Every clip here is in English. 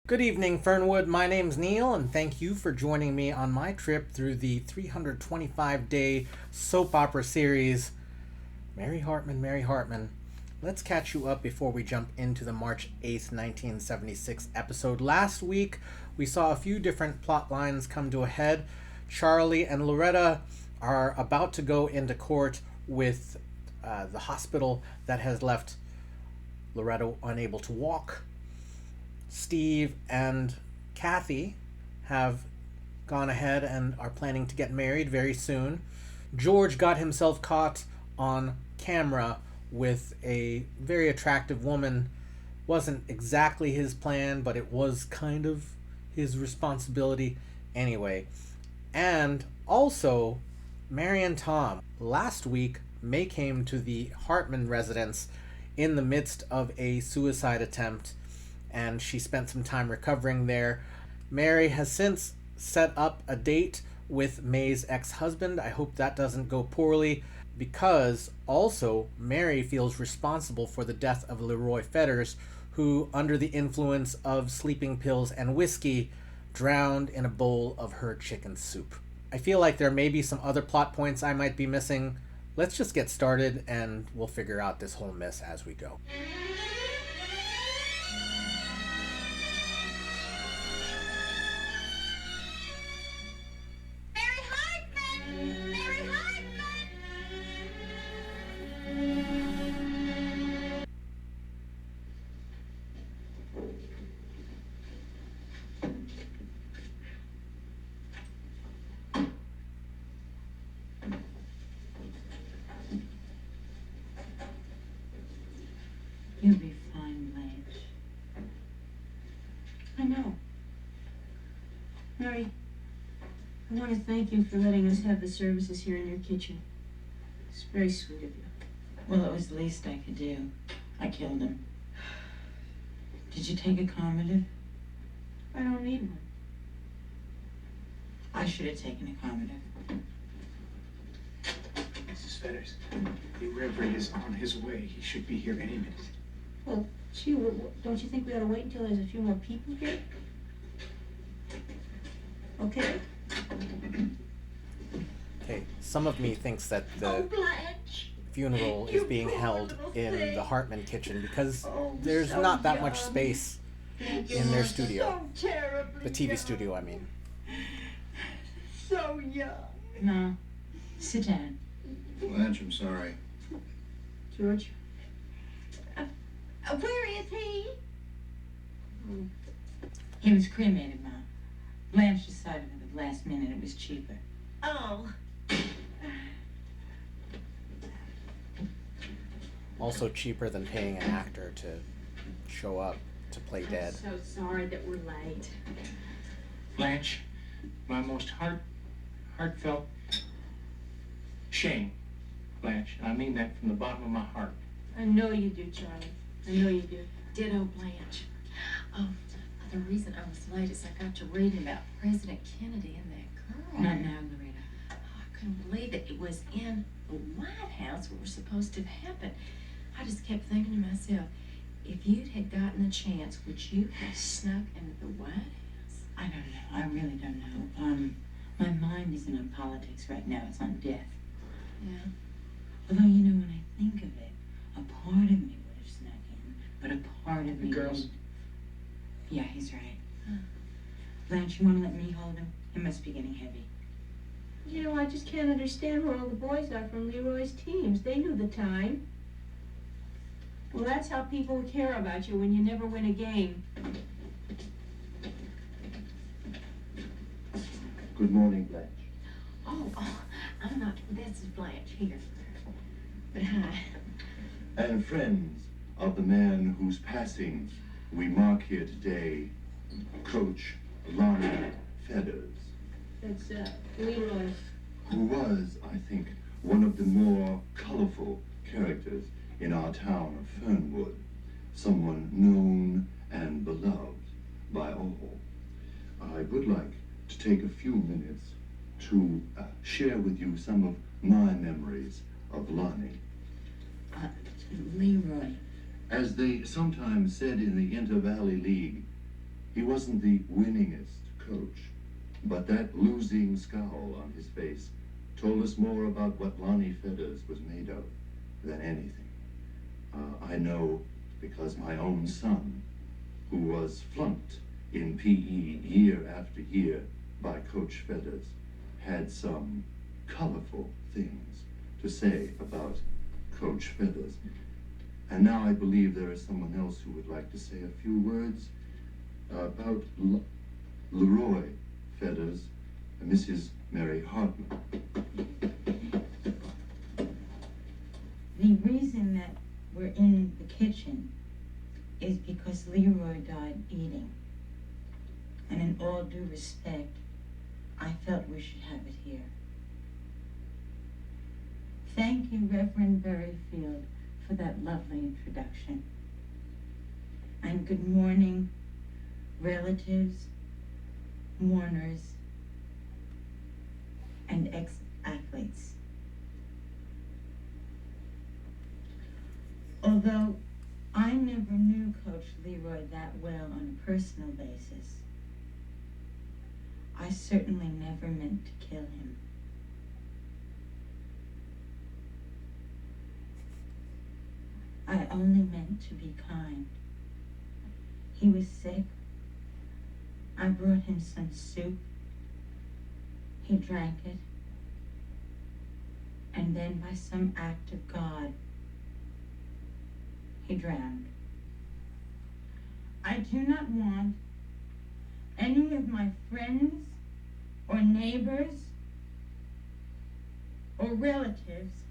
Good evening, Fernwood. My name's Neil, and thank you for joining me on my trip through the 325-day soap opera series, Mary Hartman, Mary Hartman. Let's catch you up before we jump into the March 8th, 1976 episode. Last week, we saw a few different plot lines come to a head. Charlie and Loretta are about to go into court with the hospital that has left Loretta unable to walk. Steve and Kathy have gone ahead and are planning to get married very soon. George got himself caught on camera with a very attractive woman. Wasn't exactly his plan, but it was kind of his responsibility anyway. And also, Mary and Tom. Last week, May came to the Hartman residence in the midst of a suicide attempt, and she spent some time recovering there. Mary has since set up a date with May's ex-husband. I hope that doesn't go poorly, because also Mary feels responsible for the death of Leroy Fetters, who, under the influence of sleeping pills and whiskey, drowned in a bowl of her chicken soup. I feel like there may be some other plot points I might be missing. Let's just get started and we'll figure out this whole mess as we go. Mary Hartman! Mary Hartman! You'll be fine, Blanche. I know. Mary, I want to thank you for letting us have the services here in your kitchen. It's very sweet of you. Well, it was the least I could do. I killed him. Did you take a calmative? I don't need one. I should have taken a calmative. Mrs. Fetters, the Reverend is on his way. He should be here any minute. Well, gee, don't you think we ought to wait until there's a few more people here? Okay? Okay, some of me thinks that Oh, the Blanche! funeral is You being poor held little in thing. the Hartman kitchen because Oh, there's so not that much young. space in their studio. So terribly The TV young. studio, I mean. So young. No. Sit down. Blanche, I'm sorry. George? Where is he? He was cremated, Ma. Blanche decided at the last minute it was cheaper. Oh. Also cheaper than paying an actor to show up to play dead. I'm so sorry that we're late. Blanche, my most heartfelt shame. Blanche, I mean that from the bottom of my heart. I know you do, Charlie. I know you do. Ditto, Blanche. The reason I was late is I got to reading about President Kennedy and that girl. Not now, Loretta. Oh, I couldn't believe that it was in the White House where it was supposed to have happened. I just kept thinking to myself, if you had gotten the chance, would you have snuck into the White House? I don't know. I really don't know. My mind isn't on politics right now. It's on death. Yeah. Although, you know, when I think of it, a part of me would have snuck in, but a part of me Girls. wouldn't. Yeah, he's right. Blanche, you want to let me hold him? It must be getting heavy. You know, I just can't understand where all the boys are from Leroy's teams. They knew the time. Well, that's how people care about you when you never win a game. Good morning, Blanche. Oh, I'm not, this is Blanche here. But hi. And friends of the man whose passing we mark here today, Coach Lonnie Fetters, That's, Leroy. who was, I think, one of the more colorful characters in our town of Fernwood, someone known and beloved by all. I would like to take a few minutes to share with you some of my memories of Lonnie. Leroy. As they sometimes said in the Inter-Valley League, He wasn't the winningest coach, but that losing scowl on his face told us more about what Lonnie Feathers was made of than anything. I know because my own son, who was flunked in PE year after year by Coach Feathers, had some colorful things to say about Coach Feathers. And now I believe there is someone else who would like to say a few words about Leroy Feathers, Mrs. Mary Hartman. The reason that we're in the kitchen is because Leroy died eating. And in all due respect, I felt we should have it here. Thank you, Reverend Berryfield, for that lovely introduction. And good morning, relatives, mourners, and ex-athletes. Although I never knew Coach Leroy that well on a personal basis, I certainly never meant to kill him. I only meant to be kind. He was sick. I brought him some soup. He drank it. And then by some act of God, he drowned. I do not want any of my friends or neighbors or relatives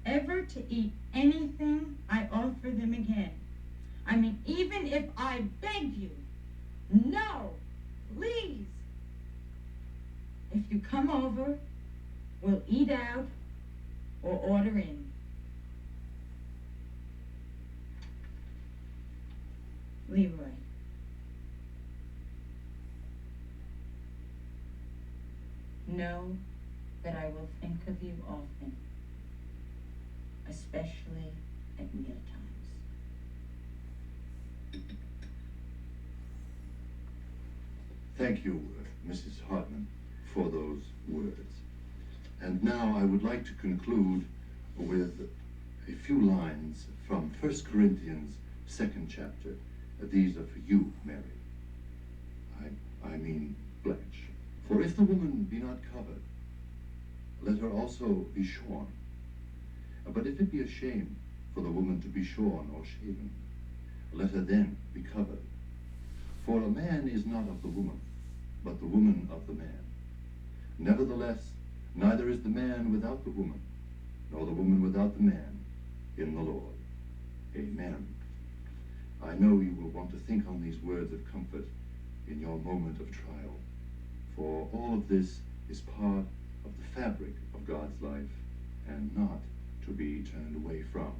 ever to eat anything I offer them again. I mean, even if I begged you, no, please. If you come over, we'll eat out or order in. Leroy. Know that I will think of you often, especially at mealtimes. Thank you, Mrs. Hartman, for those words. And now I would like to conclude with a few lines from 1 Corinthians 2nd chapter. These are for you, Mary. I mean Blanche. For if the woman be not covered, let her also be shorn. But if it be a shame for the woman to be shorn or shaven, let her then be covered. For a man is not of the woman, but the woman of the man. Nevertheless, neither is the man without the woman, nor the woman without the man, in the Lord. Amen. I know you will want to think on these words of comfort in your moment of trial, for all of this is part of the fabric of God's life and not to be turned away from.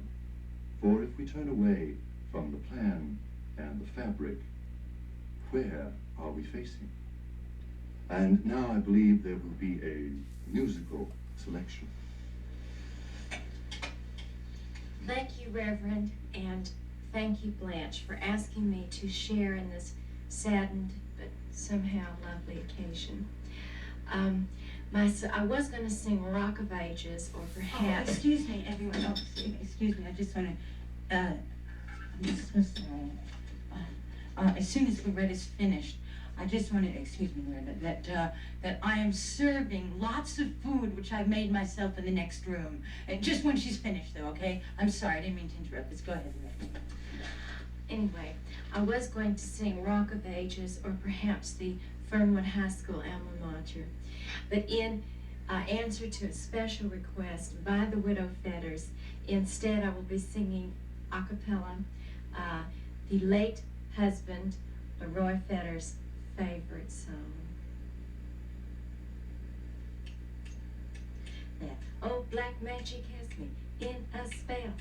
For if we turn away from the plan and the fabric, where are we facing? And now I believe there will be a musical selection. Thank you, Reverend, and thank you, Blanche, for asking me to share in this saddened but somehow lovely occasion. I was going to sing Rock of Ages, or perhaps... Oh, excuse me, everyone. Oh, excuse me. I just want to... I'm so sorry. As soon as Loretta's finished, I just want to, excuse me, Loretta, that I am serving lots of food, which I've made myself in the next room. Just when she's finished, though, okay? I'm sorry, I didn't mean to interrupt. Let's go ahead, Loretta. Anyway, I was going to sing Rock of Ages, or perhaps the Fernwood High School alma mater. But in answer to a special request by the Widow Fetters, instead I will be singing a cappella the late husband, Leroy Fetters' favorite song. That old black magic has me in a spell.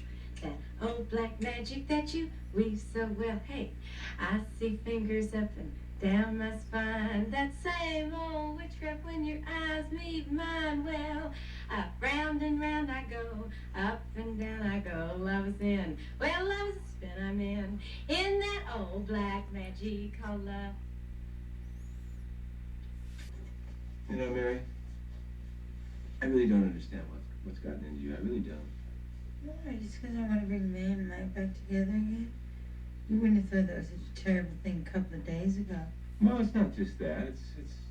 That old black magic that you weave so well. Hey, I see fingers up and down my spine. That same old witchcraft when your eyes meet mine. Well, up round and round I go, up and down I go. Love is in, well, love is a spin I'm in that old black magic called love. You know, Mary, I really don't understand what's gotten into you. I really don't. Why? Just because I want to bring May and Mike back together again? You wouldn't have thought that was such a terrible thing a couple of days ago. Well, it's not just that.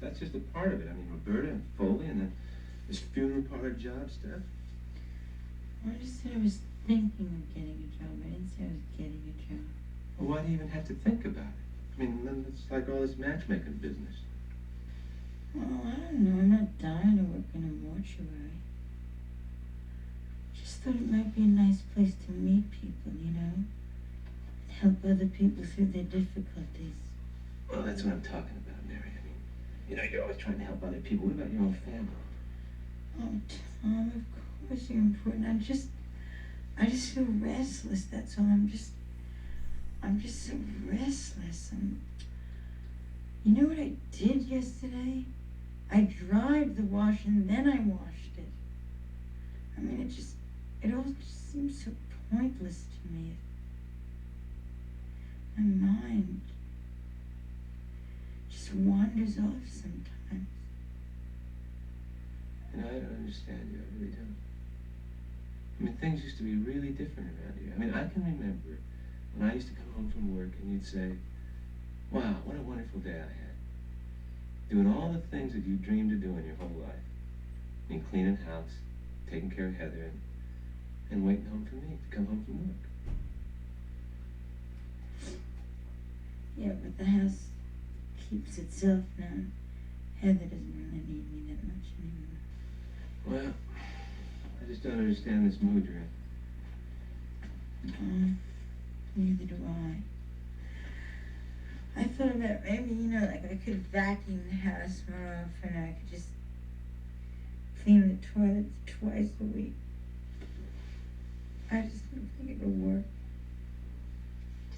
That's just a part of it. I mean, Roberta and Foley and then this funeral parlor job stuff. Well, I just said I was thinking of getting a job. I didn't say I was getting a job. Well, why do you even have to think about it? I mean, then it's like all this matchmaking business. Well, I don't know. I'm not dying to work in a mortuary. Just thought it might be a nice place to meet people, you know? Help other people through their difficulties. Well, that's what I'm talking about, Mary. I mean, you know, you're always trying to help other people. What about your own family? Oh, Tom, of course you're important. I just feel restless, that's all. I'm just so restless. You know what I did yesterday? I dried the wash and then I washed it. I mean, it all just seems so pointless to me. My mind just wanders off sometimes. You know, I don't understand you. I really don't. I mean, things used to be really different around here. I mean, I can remember when I used to come home from work and you'd say, wow, what a wonderful day I had. Doing all the things that you dreamed of doing your whole life. I mean, cleaning house, taking care of Heather, and waiting home for me to come home from work. Yeah, but the house keeps itself now. Heather doesn't really need me that much anymore. Well, I just don't understand this mood you're in. Neither do I. I thought about maybe, you know, like I could vacuum the house more often. I could just clean the toilets twice a week. I just don't think it would work.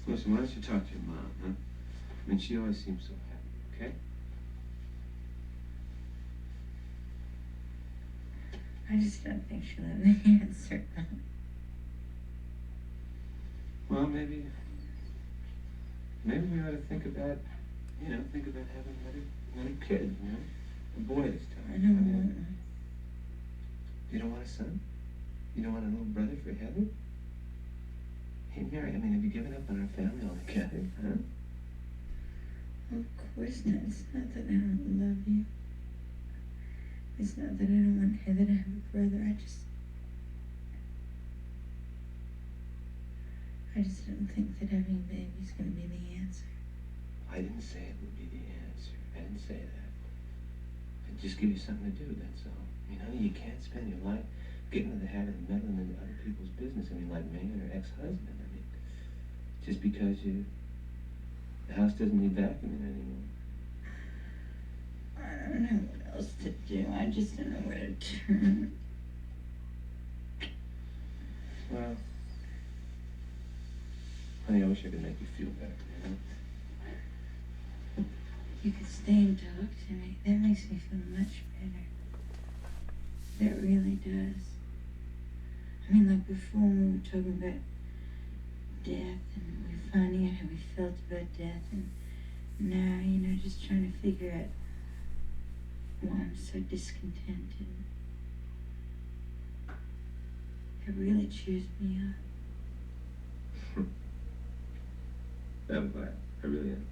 Listen, why don't you talk to your mom, huh? I mean, she always seems so happy, okay? I just don't think she'll have the answer. Well, maybe we ought to think about having another kid, you know? A boy this time. I don't want one. You don't want a son? You don't want a little brother for Heather? Hey, Mary, I mean, have you given up on our family altogether, huh? Of course not. It's not that I don't love you. It's not that I don't want Heather to have a brother. I just don't think that having a baby is going to be the answer. I didn't say it would be the answer. I didn't say that. I'd just give you something to do, that's all. I mean, honey, you can't spend your life getting into the habit of meddling into other people's business. I mean, like May and her ex-husband. I mean, just because the house doesn't need vacuuming anymore. I don't know what else to do. I just don't know where to turn. Well, honey, I wish I could make you feel better, you know? You could stay and talk to me. That makes me feel much better. That really does. I mean, like before when we were talking about death and we were finding out how we felt about death, and now, you know, just trying to figure out why I'm so discontented. It really cheers me up. I'm glad. I really am.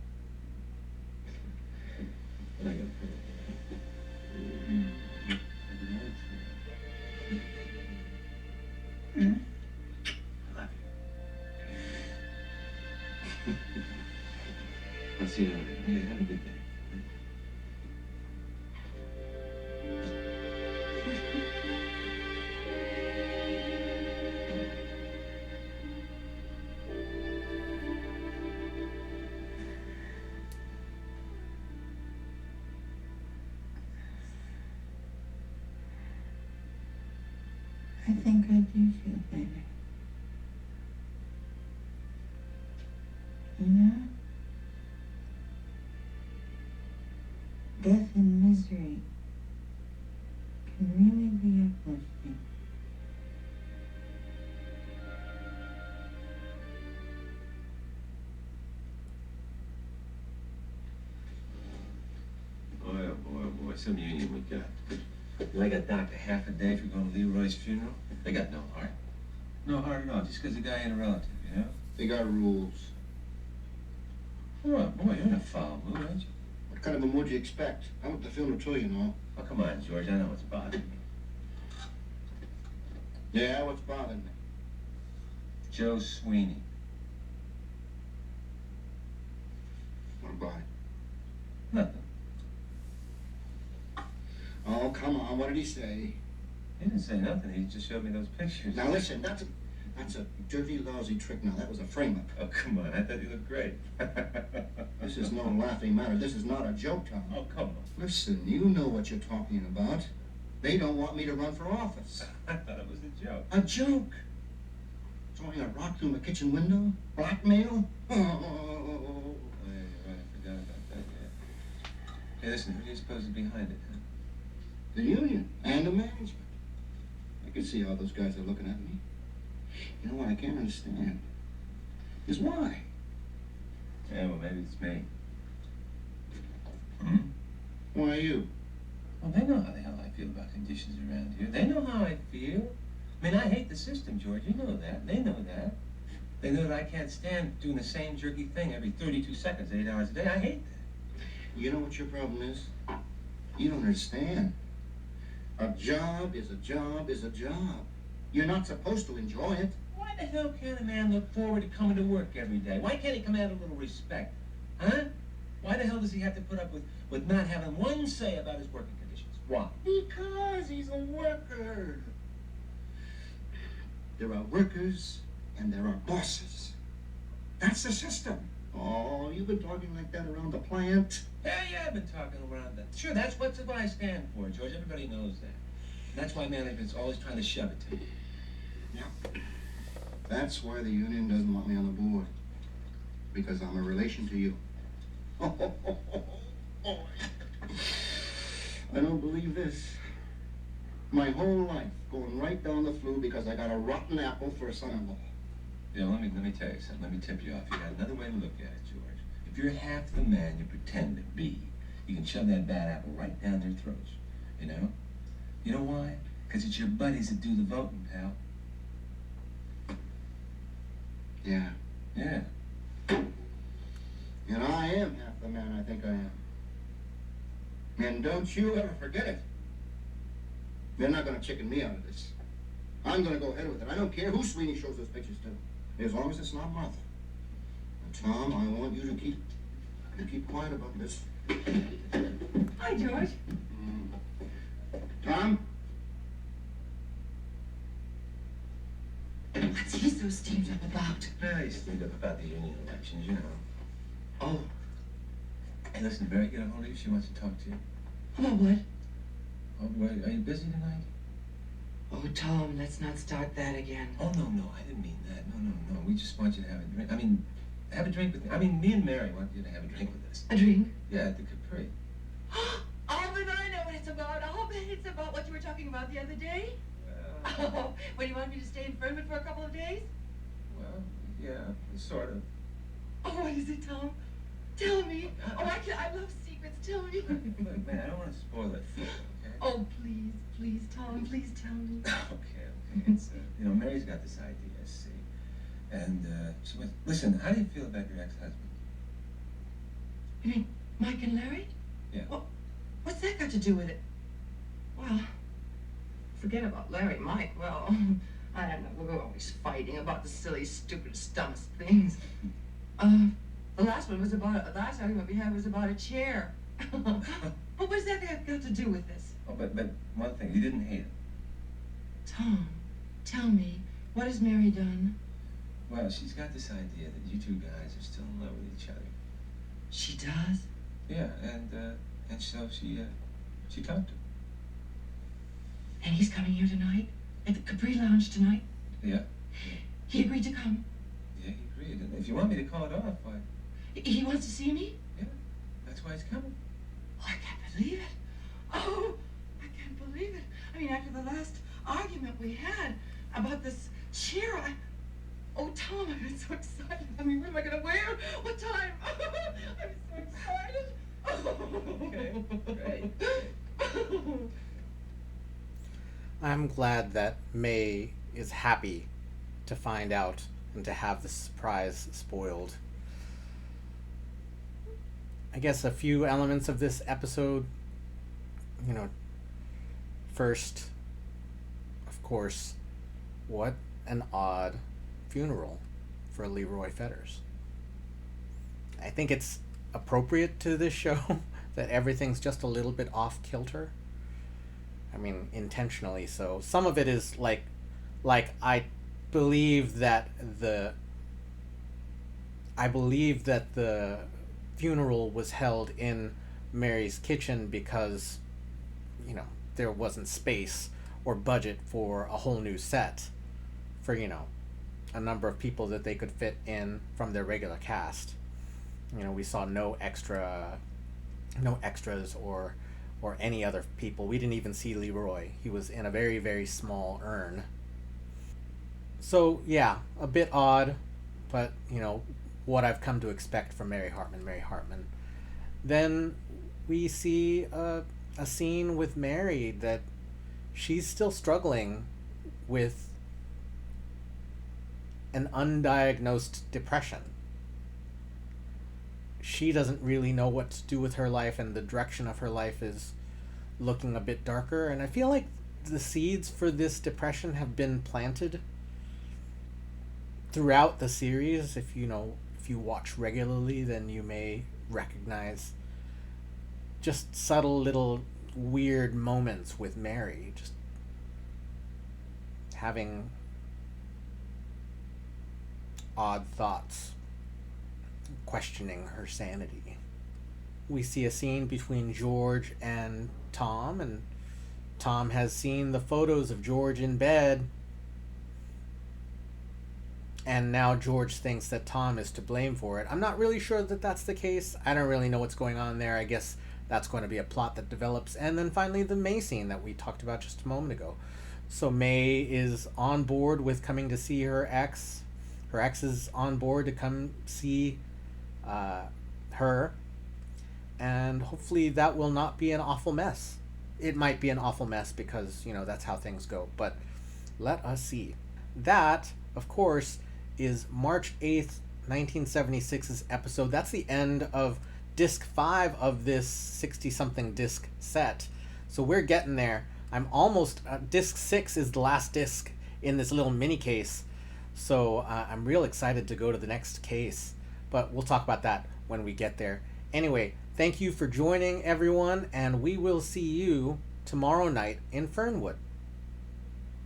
I got Mm. I love you. I'll see you later. Yeah, have a good day. I think I do feel better. You know? Death and misery can really be uplifting. Boy, oh boy, oh boy. some union we got. They got docked a half a day for going to Leroy's funeral. They got no heart. No heart at all, just because the guy ain't a relative, you know? They got rules. Oh, boy, you're in a foul mood, aren't you? What kind of a mood do you expect? I went to the funeral too, you know. Oh, come on, George, I know what's bothering me. Yeah, what's bothering me? Joe Sweeney. What about it? Nothing. Oh, come on, what did he say? He didn't say nothing, he just showed me those pictures. Now listen, that's a dirty, lousy trick now. That was a frame-up. Oh, come on, I thought you looked great. This is no laughing matter. This is not a joke, Tom. Oh, come on. Listen, you know what you're talking about. They don't want me to run for office. I thought it was a joke. A joke? Throwing a rock through my kitchen window? Blackmail? Oh. Oh, yeah, you're right, I forgot about that, yeah. Hey, listen, who do you suppose is behind it, huh? The union and the management. I can see how those guys are looking at me. You know what I can't understand is why. Yeah, well, maybe it's me. Why you? Well, they know how the hell I feel about conditions around here. They know how I feel. I mean, I hate the system, George. You know that. They know that. They know that I can't stand doing the same jerky thing every 32 seconds, 8 hours a day. I hate that. You know what your problem is? You don't understand. A job is a job is a job. You're not supposed to enjoy it. Why the hell can't a man look forward to coming to work every day? Why can't he command a little respect? Huh? Why the hell does he have to put up with not having one say about his working conditions? Why? Because he's a worker. There are workers and there are bosses. That's the system. Oh, you've been talking like that around the plant. Yeah, I've been talking around that. Sure, that's what I stand for, George. Everybody knows that. And that's why management's always trying to shove it to me. Yeah. That's why the union doesn't want me on the board. Because I'm a relation to you. I don't believe this. My whole life going right down the flue because I got a rotten apple for a son-in-law. Yeah, let me tell you something. Let me tip you off. You got another way to look at it, George. If you're half the man you pretend to be, you can shove that bad apple right down their throats. You know? You know why? Because it's your buddies that do the voting, pal. Yeah. Yeah. And I am half the man I think I am. And don't you ever forget it. They're not going to chicken me out of this. I'm going to go ahead with it. I don't care who Sweeney shows those pictures to, as long as it's not Martha. And Tom, I want you to keep quiet about this. Hi, George. Tom? What's he so steamed up about? Well, he's steamed up about the union elections, you know. Oh, Hey, listen, Barry, get a hold of you. She wants to talk to you. About what? Oh, wait, are you busy tonight? Oh, Tom, let's not start that again. Oh, no, I didn't mean that. No. We just want you to have a drink. I mean, have a drink with me. I mean, me and Mary want you to have a drink with us. A drink? Yeah, at the Capri. Oh, then I know what it's about. I'll bet it's about what you were talking about the other day. Oh, when you want me to stay in Fernwood for a couple of days? Well, yeah, sort of. Oh, what is it, Tom? Tell me. Oh, I love secrets. Tell me. Look, man, I don't want to spoil it for you, okay? Oh, please, Tom, please tell me. Okay. It's, you know, Mary's got this idea, see? And, she went, listen, how do you feel about your ex-husband? You mean Mike and Larry? Yeah. Well, what's that got to do with it? Well, forget about Larry. Mike, well, I don't know. We're always fighting about the silly, stupid, dumbest things. The last argument we had was about a chair. But what's that got to do with this? Oh, but one thing, you didn't hate him. Tom, tell me, what has Mary done? Well, she's got this idea that you two guys are still in love with each other. She does? Yeah, and so she talked to him. And he's coming here tonight? At the Capri Lounge tonight? Yeah. He agreed to come? Yeah, he agreed. And if you want me to call it off, why? He wants to see me? Yeah, that's why he's coming. Oh, I can't believe it. Oh, I can't believe it. I mean, after the last argument we had about this chair, oh, Tom, I've been so excited. I mean, what am I going to wear? What time? I'm so excited. Okay, great. I'm glad that May is happy to find out and to have the surprise spoiled. I guess a few elements of this episode, you know, first, of course, what an odd funeral for Leroy Fetters. I think it's appropriate to this show that everything's just a little bit off kilter. I mean, intentionally so. Some of it is like I believe that the funeral was held in Mary's kitchen because, you know, there wasn't space or budget for a whole new set for, you know, a number of people that they could fit in from their regular cast. You know, we saw no extras or any other people. We didn't even see Leroy. He was in a very, very small urn. So, yeah, a bit odd, but, you know, what I've come to expect from Mary Hartman. Then we see a scene with Mary that she's still struggling with an undiagnosed depression. She doesn't really know what to do with her life, and the direction of her life is looking a bit darker. And I feel like the seeds for this depression have been planted throughout the series. If you watch regularly, then you may recognize just subtle little weird moments with Mary, just having odd thoughts, questioning her sanity. We see a scene between George and Tom, and Tom has seen the photos of George in bed, and now George thinks that Tom is to blame for it. I'm not really sure that that's the case. I don't really know what's going on there. I guess that's going to be a plot that develops. And then finally the May scene that we talked about just a moment ago. So May is on board with coming to see her ex. Her ex is on board to come see her. And hopefully that will not be an awful mess. It might be an awful mess because, you know, that's how things go. But let us see. That, of course, is March 8th, 1976's episode. That's the end of disc 5 of this 60-something disc set. So we're getting there. I'm almost... disc 6 is the last disc in this little mini case. So I'm real excited to go to the next case. But we'll talk about that when we get there. Anyway, thank you for joining, everyone, and we will see you tomorrow night in Fernwood.